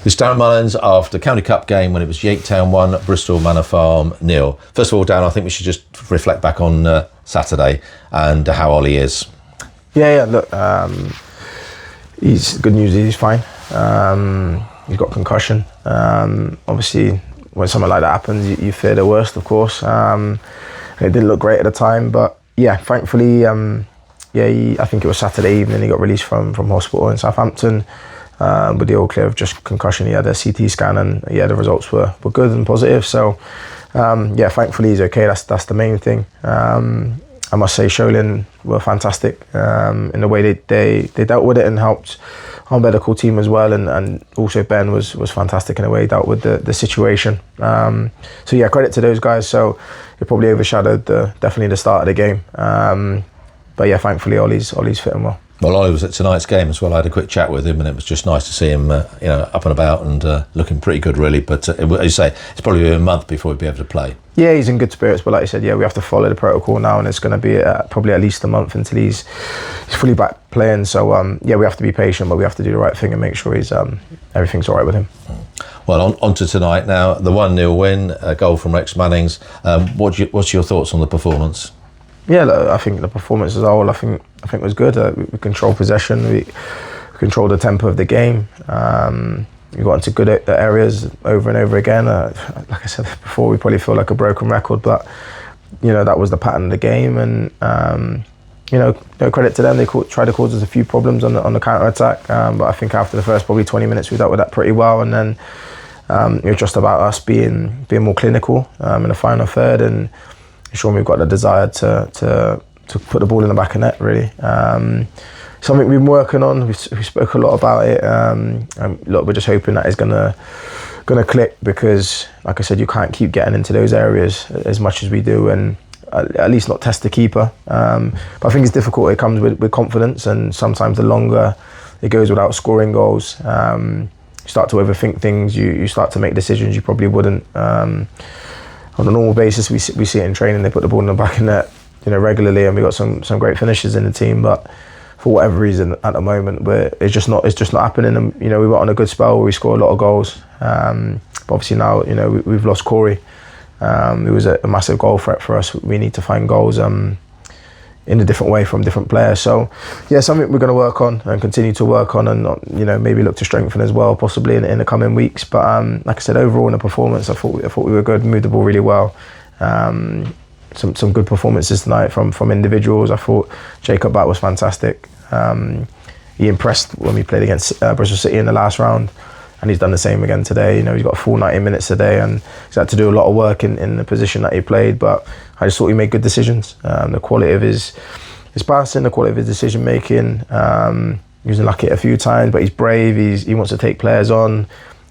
This Darren Mullings after County Cup game when it was Yaketown 1, Bristol Manor Farm 0. First of all, Dan, I think we should just reflect back on Saturday and how Ollie is. Yeah, look, he's good news, he's fine. He's got concussion. Obviously, when something like that happens, you fear the worst, of course. It didn't look great at the time, but yeah, thankfully, I think it was Saturday evening, he got released from hospital in Southampton. With the all clear of just concussion. He had a CT scan and the results were good and positive. So thankfully he's okay. That's the main thing. I must say Sholin were fantastic in the way they dealt with it and helped our medical team as well, and also Ben was fantastic in the way he dealt with the situation. Credit to those guys. So it probably overshadowed definitely the start of the game. Thankfully Ollie's fitting well. Well, Ollie was at tonight's game as well. I had a quick chat with him, and it was just nice to see him, up and about and looking pretty good, really. But as you say, it's probably a month before he'll be able to play. Yeah, he's in good spirits, but like you said, we have to follow the protocol now, and it's going to be probably at least a month until he's fully back playing. So we have to be patient, but we have to do the right thing and make sure everything's all right with him. Well, on to tonight now. The 1-0 win, a goal from Rex Mannings. What's your thoughts on the performance? Yeah, look, I think the performance as a whole, I think was good. We controlled possession, we controlled the tempo of the game. We got into good areas over and over again. Like I said before, we probably feel like a broken record, but that was the pattern of the game. And no credit to them. They tried to cause us a few problems on the counter attack, but I think after the first probably 20 minutes, we dealt with that pretty well. And then it was just about us being more clinical in the final third and ensuring we've got the desire to put the ball in the back of net, really. Something we've been working on. We spoke a lot about it. Look, we're just hoping that it's gonna click, because, like I said, you can't keep getting into those areas as much as we do, and at least not test the keeper. But I think it's difficult. It comes with confidence, and sometimes the longer it goes without scoring goals, you start to overthink things. You start to make decisions you probably wouldn't. On a normal basis, we see it in training. They put the ball in the back of net, regularly, and we got some great finishes in the team. But for whatever reason, at the moment, it's just not happening. And we were on a good spell where we scored a lot of goals. But obviously now, we've lost Corey. It was a massive goal threat for us. We need to find goals in a different way from different players. So something we're going to work on and continue to work on, and maybe look to strengthen as well, possibly in the coming weeks. But like I said, overall in the performance, I thought we were good, moved the ball really well. Some good performances tonight from individuals. I thought Jacob Batt was fantastic. He impressed when we played against Bristol City in the last round, and he's done the same again today. He's got a full 90 minutes today, and he's had to do a lot of work in the position that he played, but I just thought he made good decisions. The quality of his passing, the quality of his decision making. He was unlucky a few times, but he's brave. He wants to take players on.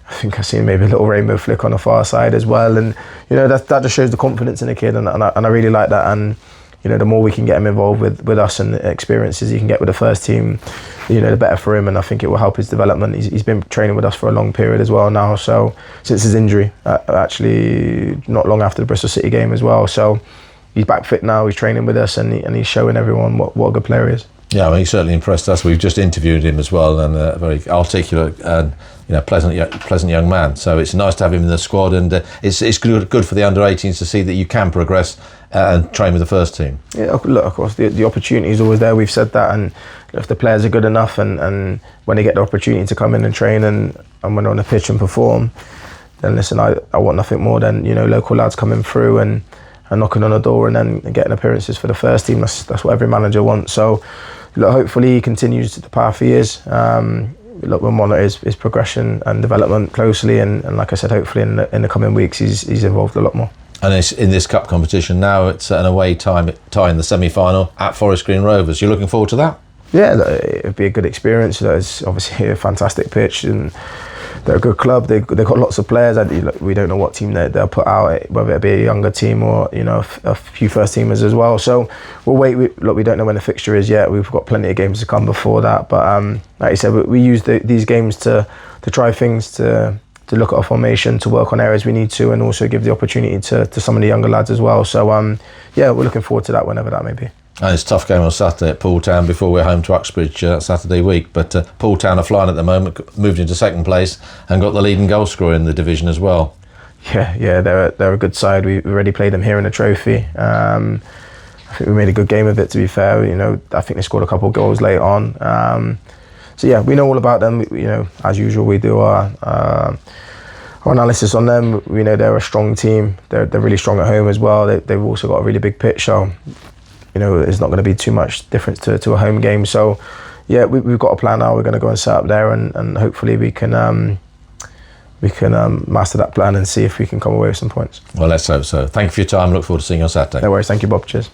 I think I've seen maybe a little rainbow flick on the far side as well, and that just shows the confidence in the kid, and I really like that. And the more we can get him involved with us and the experiences he can get with the first team, the better for him, and I think it will help his development. He's been training with us for a long period as well now, so since his injury, actually not long after the Bristol City game as well. So he's back fit now, he's training with us, and he's showing everyone what a good player he is. Yeah, he certainly impressed us. We've just interviewed him as well, and a very articulate and pleasant young man. So it's nice to have him in the squad, and it's good for the under-18s to see that you can progress and train with the first team. Yeah, look, of course, the opportunity is always there. We've said that, and if the players are good enough, and when they get the opportunity to come in and train and when they're on the pitch and perform, then listen, I want nothing more than local lads coming through and knocking on the door and then getting appearances for the first team. That's what every manager wants. So look, hopefully he continues the path he is. We'll monitor his progression and development closely, and like I said, hopefully in the coming weeks he's involved a lot more. And it's in this cup competition now, it's an away tie in the semi-final at Forest Green Rovers. You're looking forward to that? Yeah, it'd be a good experience. It's obviously a fantastic pitch, and they're a good club. They've got lots of players. We don't know what team they'll put out, whether it be a younger team or a few first teamers as well. So we'll wait. We don't know when the fixture is yet. We've got plenty of games to come before that. But like you said, we use these games to try things, to look at our formation, to work on areas we need to, and also give the opportunity to some of the younger lads as well. So we're looking forward to that whenever that may be. And it's a tough game on Saturday at Poole Town before we're home to Uxbridge Saturday week. But Poole Town are flying at the moment, moved into second place and got the leading goal scorer in the division as well. Yeah, they're a good side. We already played them here in a trophy. I think we made a good game of it, to be fair. You know, I think they scored a couple of goals late on. So yeah, we know all about them. You know, as usual, we do our analysis on them. We know they're a strong team. They're really strong at home as well. They've also got a really big pitch, so you know it's not going to be too much difference to a home game. So yeah, we've got a plan now. We're going to go and set up there, and hopefully we can master that plan and see if we can come away with some points. Well, let's hope so. Thank you for your time. Look forward to seeing you on Saturday. No worries. Thank you, Bob. Cheers.